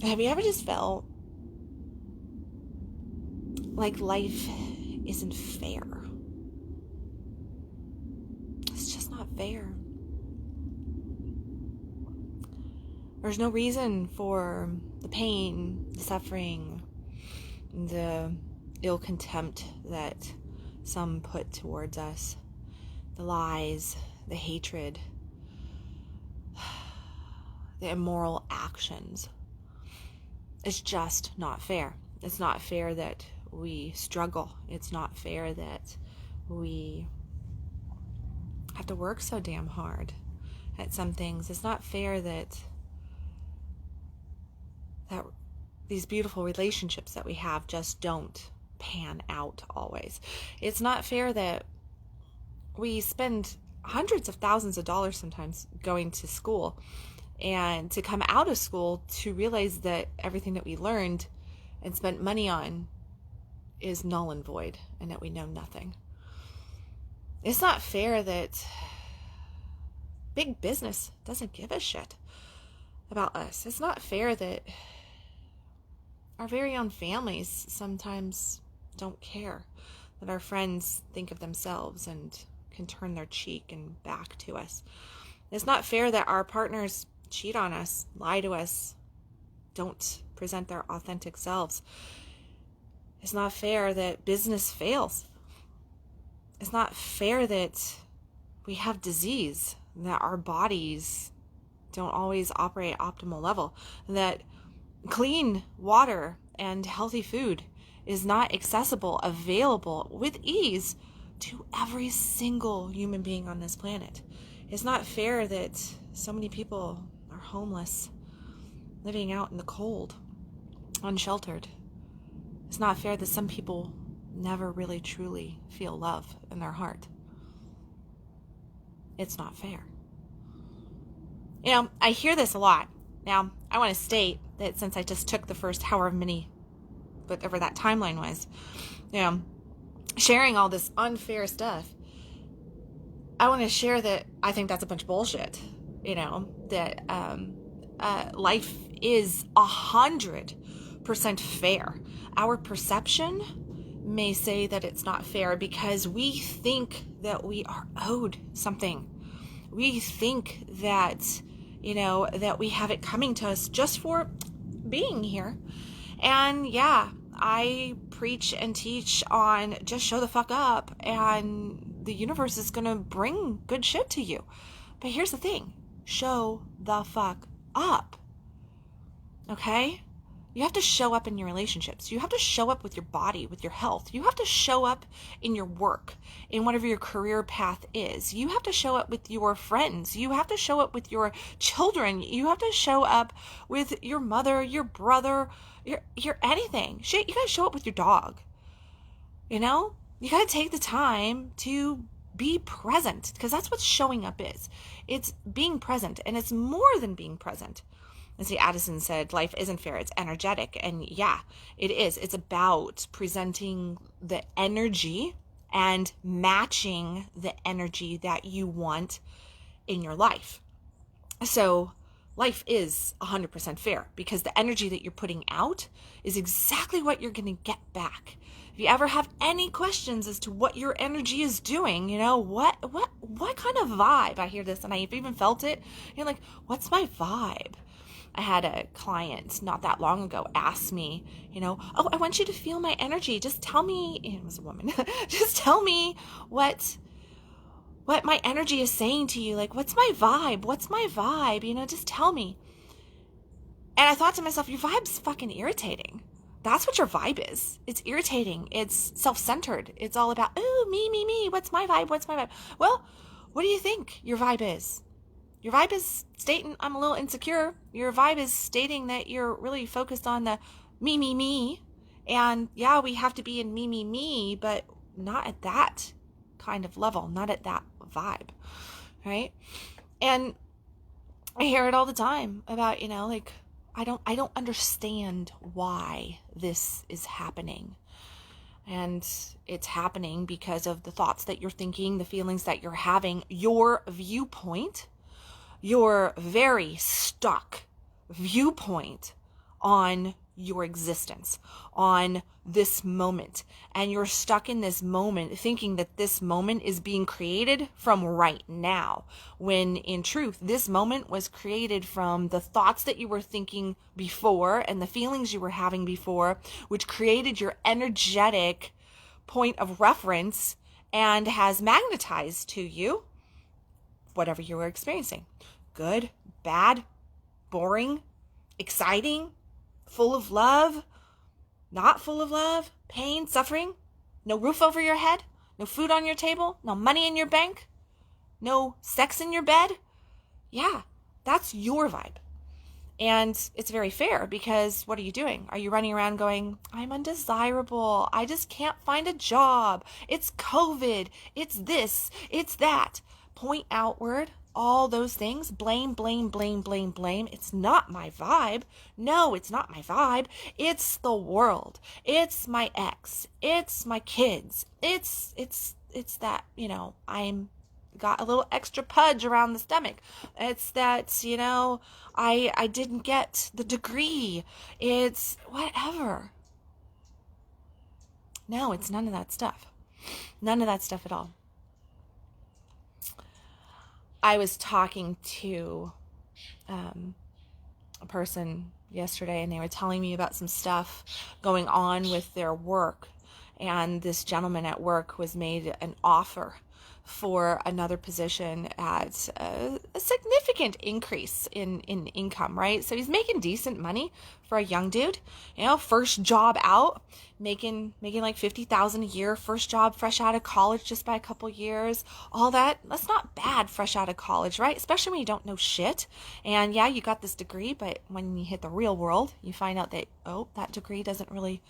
Have you ever just felt like life isn't fair? It's just not fair. There's no reason for the pain, the suffering, the ill contempt that some put towards us, the lies, the hatred, the immoral actions. It's just not fair. It's not fair that we struggle. It's not fair that we have to work so damn hard at some things. It's not fair that these beautiful relationships that we have just don't pan out always. It's not fair that we spend hundreds of thousands of dollars sometimes going to school, and to come out of school to realize that everything that we learned and spent money on is null and void, and that we know nothing. It's not fair that big business doesn't give a shit about us. It's not fair that our very own families sometimes don't care, that our friends think of themselves and can turn their cheek and back to us. It's not fair that our partners cheat on us, lie to us, don't present their authentic selves. It's not fair that business fails. It's not fair that we have disease, that our bodies don't always operate at optimal level, that clean water and healthy food is not accessible, available with ease to every single human being on this planet. It's not fair that so many people are homeless, living out in the cold, unsheltered. It's not fair that some people never really truly feel love in their heart. It's not fair. You know, I hear this a lot. Now, I want to state that since I just took the first however many, whatever that timeline was, you know, sharing all this unfair stuff, I want to share that I think that's a bunch of bullshit. You know, that life is 100% fair. Our perception may say that it's not fair because we think that we are owed something. We think that, you know, that we have it coming to us just for being here. And yeah, I preach and teach on just show the fuck up and the universe is going to bring good shit to you. But here's the thing. Show the fuck up. Okay? You have to show up in your relationships. You have to show up with your body, with your health. You have to show up in your work, in whatever your career path is. You have to show up with your friends. You have to show up with your children. You have to show up with your mother, your brother, your anything. Shit, you gotta show up with your dog. You know? You gotta take the time to be present, because that's what showing up is. It's being present, and it's more than being present. And see, Addison said, life isn't fair, it's energetic. And yeah, it is. It's about presenting the energy and matching the energy that you want in your life. So life is 100% fair because the energy that you're putting out is exactly what you're going to get back. If you ever have any questions as to what your energy is doing, you know, what kind of vibe, I hear this and I've even felt it. You're like, what's my vibe? I had a client not that long ago ask me, you know, oh, I want you to feel my energy. Just tell me, it was a woman, just tell me what my energy is saying to you. Like, what's my vibe? What's my vibe? You know, just tell me. And I thought to myself, your vibe's fucking irritating. That's what your vibe is. It's irritating. It's self-centered. It's all about, ooh, me. What's my vibe? What's my vibe? Well, what do you think your vibe is? Your vibe is stating I'm a little insecure. Your vibe is stating that you're really focused on the me. And yeah, we have to be in me, but not at that kind of level, not at that vibe, right? And I hear it all the time about, you know, like, I don't understand why this is happening. And it's happening because of the thoughts that you're thinking, the feelings that you're having, your viewpoint, your very stuck viewpoint on your existence, on this moment. And you're stuck in this moment thinking that this moment is being created from right now, when in truth, this moment was created from the thoughts that you were thinking before and the feelings you were having before, which created your energetic point of reference and has magnetized to you whatever you were experiencing. Good, bad, boring, exciting, full of love, not full of love, pain, suffering, no roof over your head, no food on your table, no money in your bank, no sex in your bed. Yeah, that's your vibe. And it's very fair, because what are you doing? Are you running around going, I'm undesirable, I just can't find a job, it's COVID, it's this, it's that. Point outward, all those things, blame, blame, blame, blame, blame. It's not my vibe. No, it's not my vibe. It's the world. It's my ex. It's my kids. It's that, I'm got a little extra pudge around the stomach. It's that, I didn't get the degree. It's whatever. No, it's none of that stuff. None of that stuff at all. I was talking to a person yesterday, and they were telling me about some stuff going on with their work. And this gentleman at work was made an offer for another position at a significant increase in income, right? So he's making decent money for a young dude, first job out, making like $50,000 a year, first job fresh out of college just by a couple years, all that's not bad fresh out of college, right? Especially when you don't know shit. And yeah, you got this degree, but when you hit the real world, you find out that, that degree doesn't really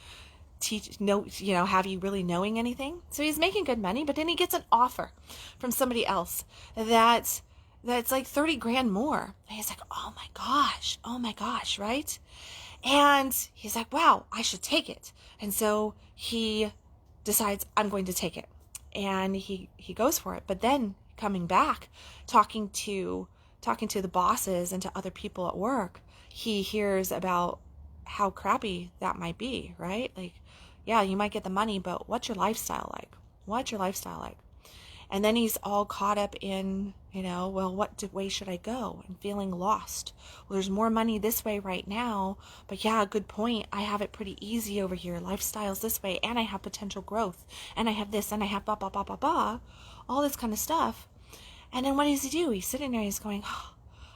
have you really knowing anything. So he's making good money, but then he gets an offer from somebody else that's like 30 grand more. And he's like, oh my gosh, right? And he's like, wow, I should take it. And so he decides, I'm going to take it. And he goes for it. But then coming back, talking to the bosses and to other people at work, he hears about how crappy that might be, right? Like, yeah, you might get the money, but what's your lifestyle like? What's your lifestyle like? And then he's all caught up in, what way should I go? And feeling lost. Well, there's more money this way right now, but yeah, good point. I have it pretty easy over here. Lifestyle's this way, and I have potential growth, and I have this, and I have blah, blah, blah, blah, blah, all this kind of stuff. And then what does he do? He's sitting there, he's going,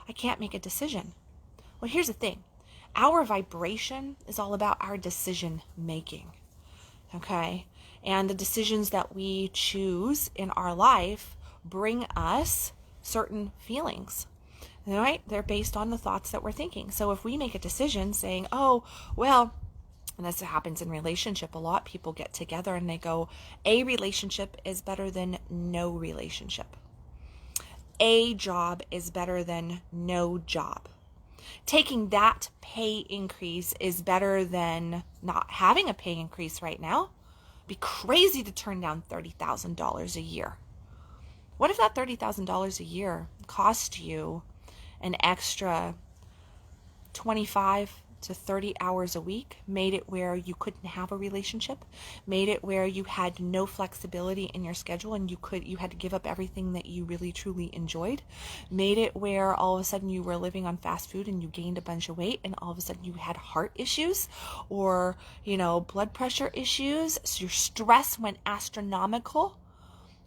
I can't make a decision. Well, here's the thing. Our vibration is all about our decision making. Okay? And the decisions that we choose in our life bring us certain feelings. All right? They're based on the thoughts that we're thinking. So if we make a decision saying, and this happens in relationship a lot, people get together and they go, a relationship is better than no relationship. A job is better than no job. Taking that pay increase is better than not having a pay increase right now. It'd be crazy to turn down $30,000 a year. What if that $30,000 a year cost you an extra 25 to 30 hours a week, made it where you couldn't have a relationship, made it where you had no flexibility in your schedule and you had to give up everything that you really truly enjoyed, made it where all of a sudden you were living on fast food and you gained a bunch of weight, and all of a sudden you had heart issues or blood pressure issues, so your stress went astronomical,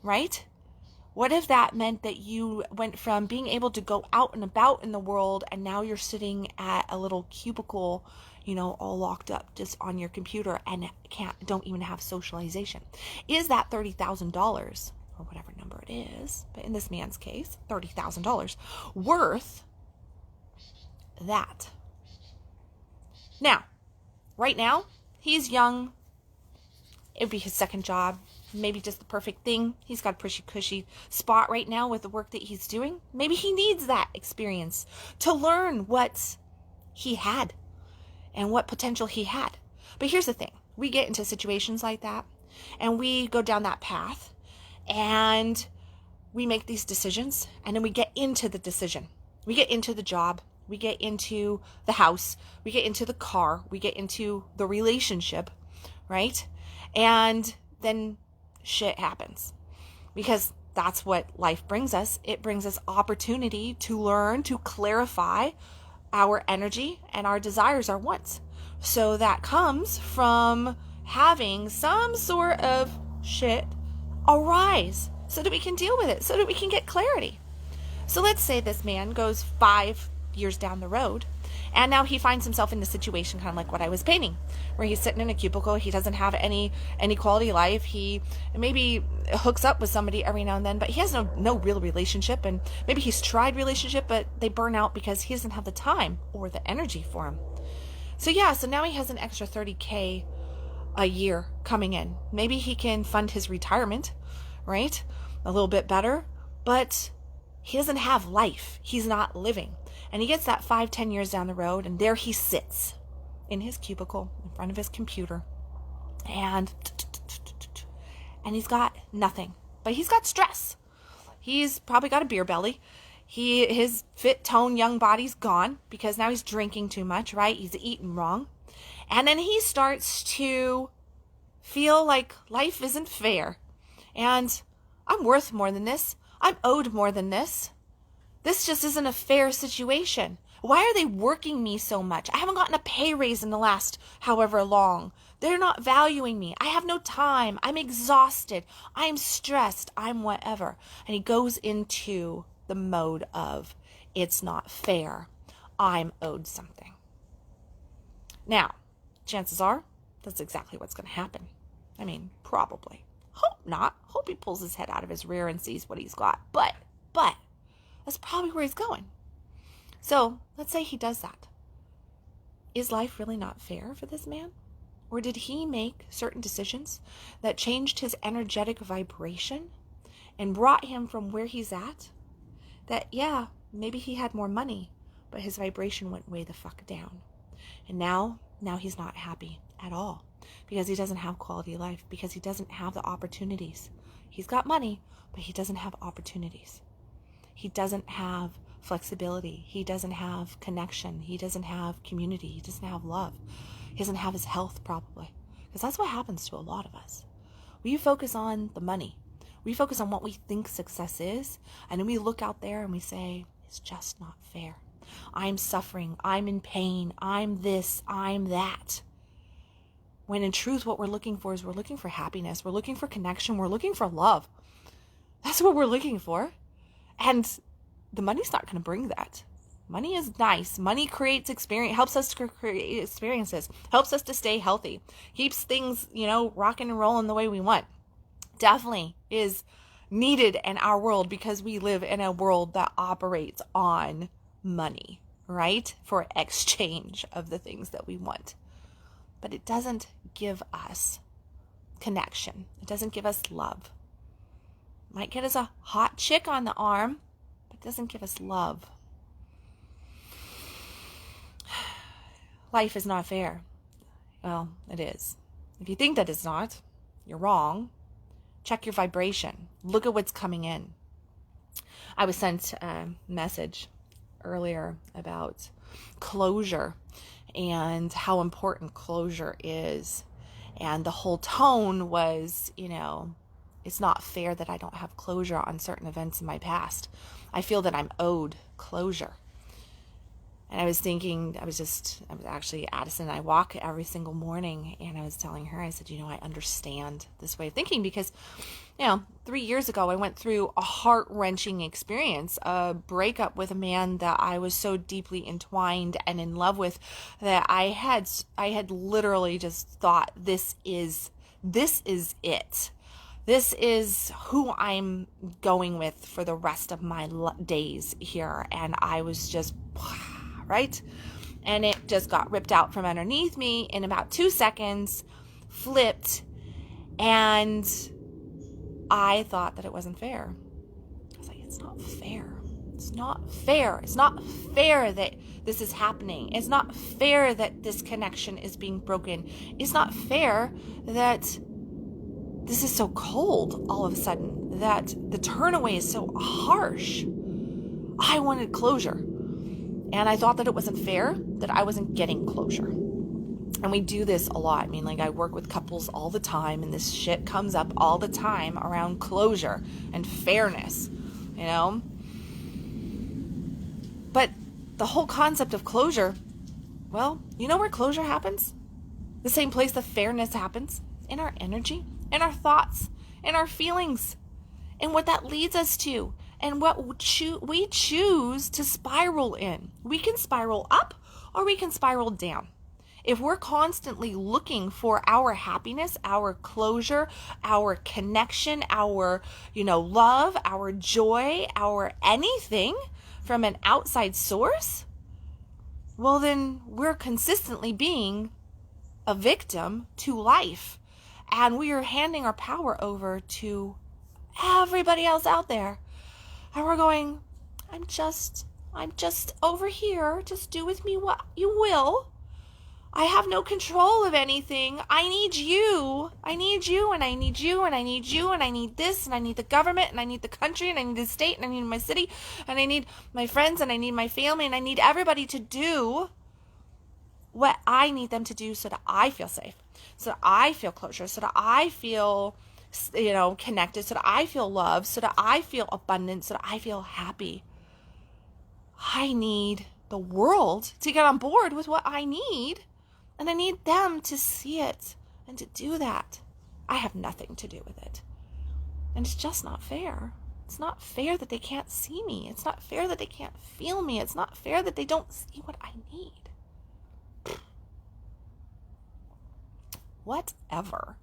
right? What if that meant that you went from being able to go out and about in the world, and now you're sitting at a little cubicle, all locked up just on your computer and don't even have socialization? Is that $30,000 or whatever number it is, but in this man's case, $30,000 worth that? Now, right now, he's young. It would be his second job. Maybe just the perfect thing. He's got a pretty cushy spot right now with the work that he's doing. Maybe he needs that experience to learn what he had and what potential he had. But here's the thing. We get into situations like that, and we go down that path, and we make these decisions, and then we get into the decision. We get into the job. we get into the house, we get into the car, we get into the relationship, right? And then shit happens, because that's what life brings us. It brings us opportunity to learn, to clarify our energy and our desires, our wants. So that comes from having some sort of shit arise so that we can deal with it, so that we can get clarity. So let's say this man goes 5 years down the road, and now he finds himself in a situation kind of like what I was painting, where he's sitting in a cubicle. He doesn't have any quality life. He maybe hooks up with somebody every now and then, but he has no real relationship. And maybe he's tried relationship, but they burn out because he doesn't have the time or the energy for him. So now he has an extra $30K a year coming in. Maybe he can fund his retirement, right? A little bit better, but he doesn't have life. He's not living. And he gets that 5-10 years down the road, and there he sits in his cubicle in front of his computer, and he's got nothing, but he's got stress. He's probably got a beer belly. His fit, toned, young body's gone because now he's drinking too much, right? He's eating wrong. And then he starts to feel like life isn't fair. And I'm worth more than this. I'm owed more than this. This just isn't a fair situation. Why are they working me so much? I haven't gotten a pay raise in the last however long. They're not valuing me. I have no time. I'm exhausted. I'm stressed. I'm whatever. And he goes into the mode of, it's not fair. I'm owed something. Now, chances are that's exactly what's going to happen. I mean, probably. Hope not. Hope he pulls his head out of his rear and sees what he's got. But that's probably where he's going. So let's say he does that. Is life really not fair for this man? Or did he make certain decisions that changed his energetic vibration and brought him from where he's at? That, yeah, maybe he had more money, but his vibration went way the fuck down. And now he's not happy at all, because he doesn't have quality life, because he doesn't have the opportunities. He's got money, but he doesn't have opportunities. He doesn't have flexibility. He doesn't have connection. He doesn't have community. He doesn't have love. He doesn't have his health, probably. Because that's what happens to a lot of us. We focus on the money. We focus on what we think success is. And then we look out there and we say, it's just not fair. I'm suffering. I'm in pain. I'm this. I'm that. When in truth, what we're looking for is we're looking for happiness. We're looking for connection. We're looking for love. That's what we're looking for. And the money's not going to bring that. Money is nice. Money creates experience, helps us to create experiences, helps us to stay healthy, keeps things, rocking and rolling the way we want. Definitely is needed in our world, because we live in a world that operates on money, right? For exchange of the things that we want. But it doesn't give us connection. It doesn't give us love. Might get us a hot chick on the arm, but it doesn't give us love. Life is not fair. Well, it is. If you think that it's not, you're wrong. Check your vibration. Look at what's coming in. I was sent a message earlier about closure and how important closure is. And the whole tone was, it's not fair that I don't have closure on certain events in my past. I feel that I'm owed closure. And I was actually, Addison and I walk every single morning, and I was telling her, I said, I understand this way of thinking, because, 3 years ago, I went through a heart-wrenching experience, a breakup with a man that I was so deeply entwined and in love with that I had literally just thought, this is it. This is who I'm going with for the rest of my days here. And I was just, right? And it just got ripped out from underneath me in about 2 seconds, flipped, and I thought that it wasn't fair. I was like, it's not fair. It's not fair. It's not fair that this is happening. It's not fair that this connection is being broken. It's not fair that this is so cold all of a sudden, that the turnaway is so harsh. I wanted closure. And I thought that it wasn't fair, that I wasn't getting closure. And we do this a lot. I mean, like, I work with couples all the time, and this shit comes up all the time around closure and fairness, you know? But the whole concept of closure, well, you know where closure happens? The same place the fairness happens, in our energy, in our thoughts, in our feelings, and what that leads us to, and what we choose to spiral in. We can spiral up or we can spiral down. If we're constantly looking for our happiness, our closure, our connection, our, love, our joy, our anything from an outside source, well, then we're consistently being a victim to life. And we are handing our power over to everybody else out there. And we're going, I'm just over here. Just do with me what you will. I have no control of anything. I need you. I need you, and I need you, and I need you, and I need this, and I need the government, and I need the country, and I need the state, and I need my city, and I need my friends, and I need my family, and I need everybody to do what I need them to do so that I feel safe, so that I feel closure, so that I feel, connected, so that I feel loved, so that I feel abundant, so that I feel happy. I need the world to get on board with what I need. And I need them to see it and to do that. I have nothing to do with it. And it's just not fair. It's not fair that they can't see me. It's not fair that they can't feel me. It's not fair that they don't see what I need. Whatever.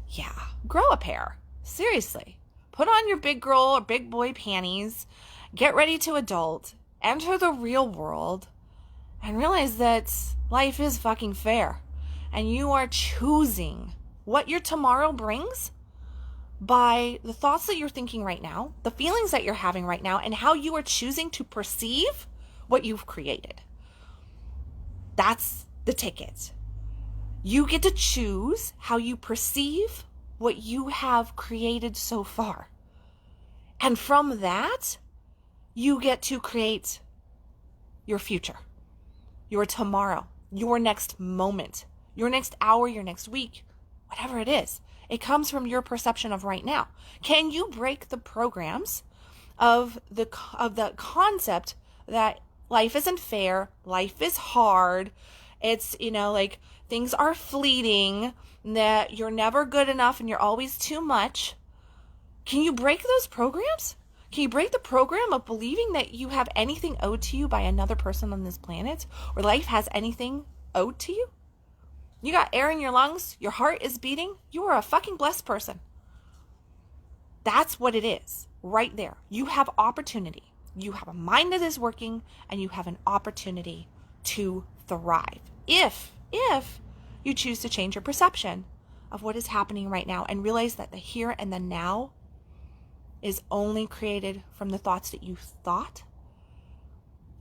Yeah, grow a pair. Seriously. Put on your big girl or big boy panties. Get ready to adult. Enter the real world. And realize that life is fucking fair. And you are choosing what your tomorrow brings by the thoughts that you're thinking right now, the feelings that you're having right now, and how you are choosing to perceive what you've created. That's the ticket. You get to choose how you perceive what you have created so far. And from that, you get to create your future. Your tomorrow, your next moment, your next hour, your next week, whatever it is. It comes from your perception of right now. Can you break the programs of the concept that life isn't fair, life is hard, it's, things are fleeting, that you're never good enough and you're always too much? Can you break those programs? Can you break the program of believing that you have anything owed to you by another person on this planet, or life has anything owed to you? You got air in your lungs, your heart is beating, you are a fucking blessed person. That's what it is, right there. You have opportunity. You have a mind that is working, and you have an opportunity to thrive. If you choose to change your perception of what is happening right now and realize that the here and the now is only created from the thoughts that you thought,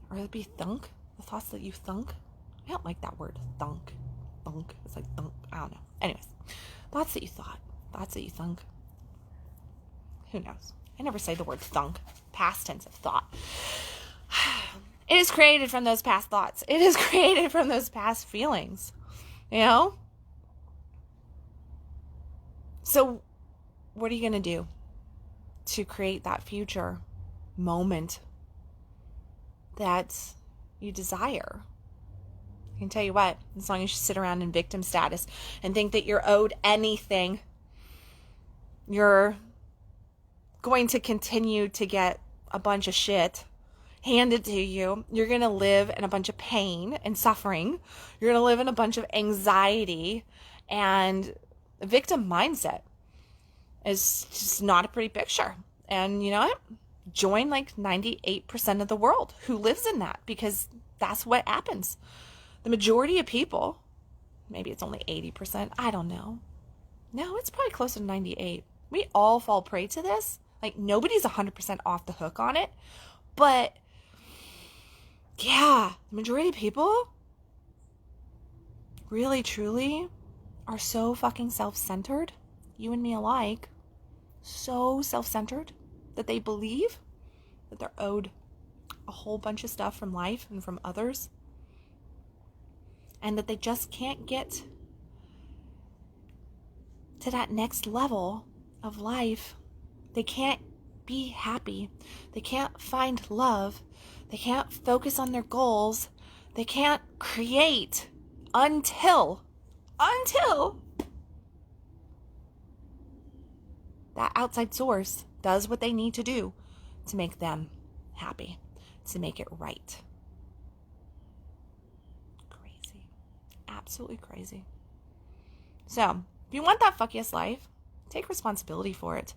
or it'd be thunk, the thoughts that you thunk. I don't like that word, thunk. It's like thunk. I don't know. Anyways, thoughts that you thought, thoughts that you thunk. Who knows? I never say the word thunk. Past tense of thought. It is created from those past thoughts. It is created from those past feelings. So what are you going to do to create that future moment that you desire? I can tell you what, as long as you sit around in victim status and think that you're owed anything, you're going to continue to get a bunch of shit handed to you. You're going to live in a bunch of pain and suffering. You're going to live in a bunch of anxiety, and the victim mindset is just not a pretty picture. And you know what? Join like 98% of the world who lives in that, because that's what happens. The majority of people, maybe it's only 80%, I don't know. No, it's probably closer to 98. We all fall prey to this. Like, nobody's 100% off the hook on it. But yeah, the majority of people really, truly are so fucking self-centered, you and me alike, so self-centered that they believe that they're owed a whole bunch of stuff from life and from others, and that they just can't get to that next level of life. They can't be happy. They can't find love. They can't focus on their goals. They can't create until that outside source does what they need to do to make them happy, to make it right. Crazy. Absolutely crazy. So, if you want that fuck yes life, take responsibility for it.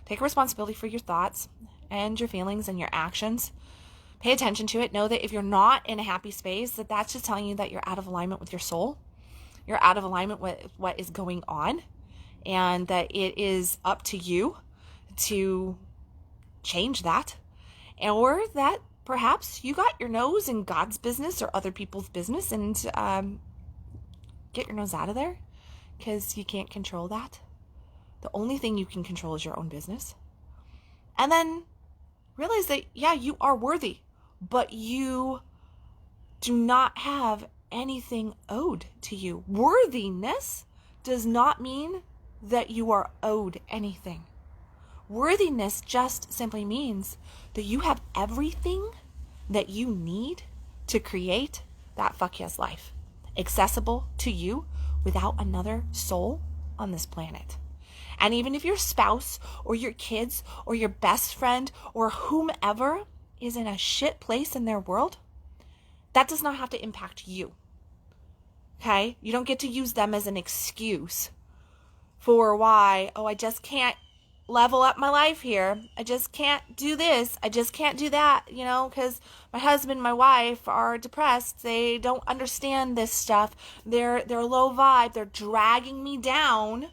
Take responsibility for your thoughts and your feelings and your actions. Pay attention to it. Know that if you're not in a happy space, that's just telling you that you're out of alignment with your soul. You're out of alignment with what is going on, and that it is up to you to change that. Or that perhaps you got your nose in God's business or other people's business, and get your nose out of there, because you can't control that. The only thing you can control is your own business. And then realize that, yeah, you are worthy, but you do not have anything owed to you. Worthiness does not mean that you are owed anything. Worthiness just simply means that you have everything that you need to create that fuck yes life, accessible to you without another soul on this planet. And even if your spouse or your kids or your best friend or whomever is in a shit place in their world, that does not have to impact you. Okay? You don't get to use them as an excuse for why, I just can't level up my life here. I just can't do this. I just can't do that, because my husband, my wife are depressed. They don't understand this stuff. They're low vibe. They're dragging me down.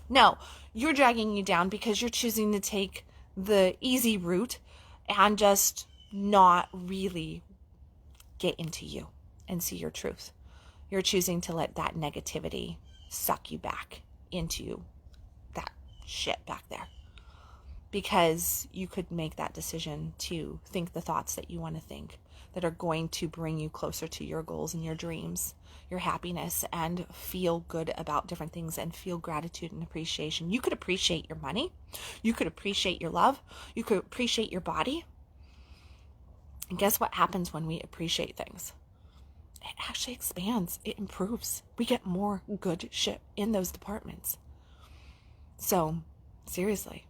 No, you're dragging you down because you're choosing to take the easy route and just not really get into you and see your truth. You're choosing to let that negativity suck you back into that shit back there, because you could make that decision to think the thoughts that you want to think that are going to bring you closer to your goals and your dreams, your happiness, and feel good about different things and feel gratitude and appreciation. You could appreciate your money. You could appreciate your love. You could appreciate your body. And guess what happens when we appreciate things? It actually expands. It improves. We get more good shit in those departments. So, seriously,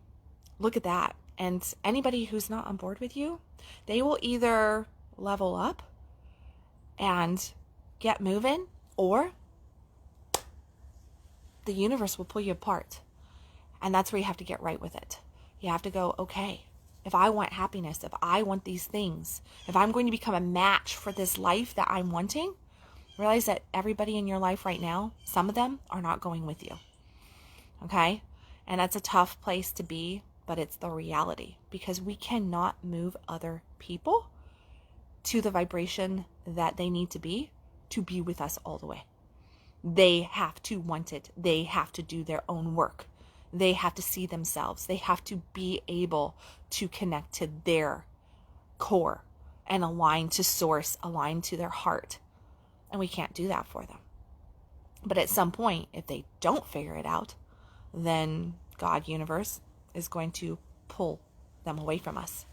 look at that. And anybody who's not on board with you, they will either level up and get moving, or the universe will pull you apart. And that's where you have to get right with it. You have to go, okay, if I want happiness, if I want these things, if I'm going to become a match for this life that I'm wanting, realize that everybody in your life right now, some of them are not going with you. Okay? And that's a tough place to be, but it's the reality, because we cannot move other people to the vibration that they need to be with us all the way. They have to want it. They have to do their own work. They have to see themselves. They have to be able to connect to their core and align to source, align to their heart. And we can't do that for them. But at some point, if they don't figure it out, then God, universe, is going to pull them away from us.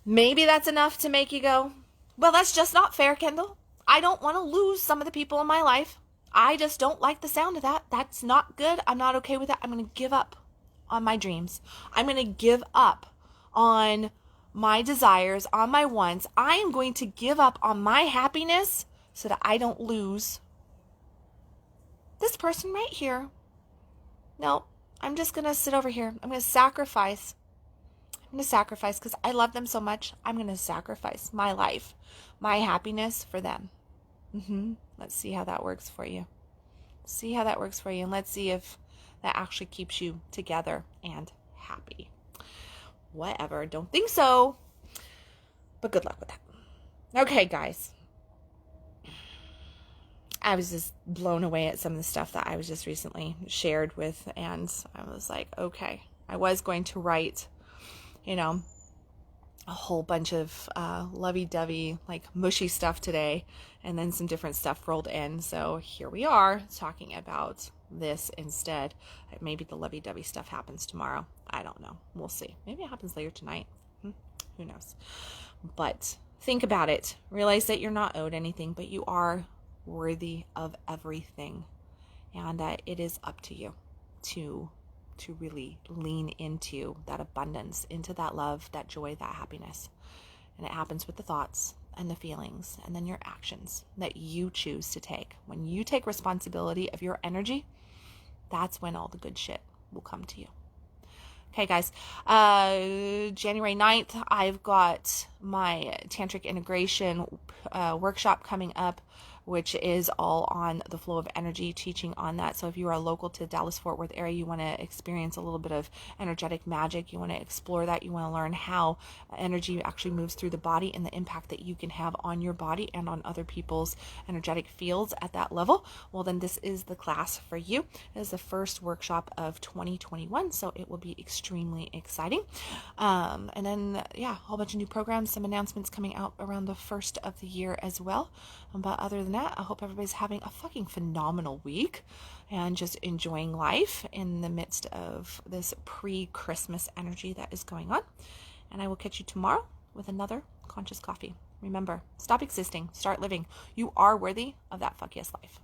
Maybe that's enough to make you go, well, that's just not fair, Kendal. I don't want to lose some of the people in my life. I just don't like the sound of that. That's not good. I'm not okay with that. I'm going to give up on my dreams. I'm going to give up on my desires, on my wants. I am going to give up on my happiness so that I don't lose this person right here. No, I'm just going to sit over here. I'm going to sacrifice. I'm going to sacrifice because I love them so much. I'm going to sacrifice my life, my happiness for them. Let's see how that works for you. See how that works for you. And let's see if that actually keeps you together and happy. Whatever. Don't think so. But good luck with that. Okay, guys. I was just blown away at some of the stuff that I was just recently shared with. And I was like, okay. I was going to write, a whole bunch of lovey-dovey, like mushy stuff today, and then some different stuff rolled in. So here we are talking about this instead. Maybe the lovey-dovey stuff happens tomorrow. I don't know. We'll see. Maybe it happens later tonight. Who knows? But think about it. Realize that you're not owed anything, but you are worthy of everything. And it is up to you to really lean into that abundance, into that love, that joy, that happiness. And it happens with the thoughts and the feelings and then your actions that you choose to take. When you take responsibility of your energy, that's when all the good shit will come to you. Okay, guys, January 9th, I've got my Tantric Integration workshop coming up, which is all on the flow of energy, teaching on that. So if you are local to Dallas-Fort Worth area, you want to experience a little bit of energetic magic, you want to explore that, you want to learn how energy actually moves through the body and the impact that you can have on your body and on other people's energetic fields at that level, well, then this is the class for you. It is the first workshop of 2021, so it will be extremely exciting. And then, yeah, a whole bunch of new programs, some announcements coming out around the first of the year as well. But other than that, I hope everybody's having a fucking phenomenal week and just enjoying life in the midst of this pre-Christmas energy that is going on. And I will catch you tomorrow with another Conscious Coffee. Remember, stop existing, start living. You are worthy of that fuck yes life.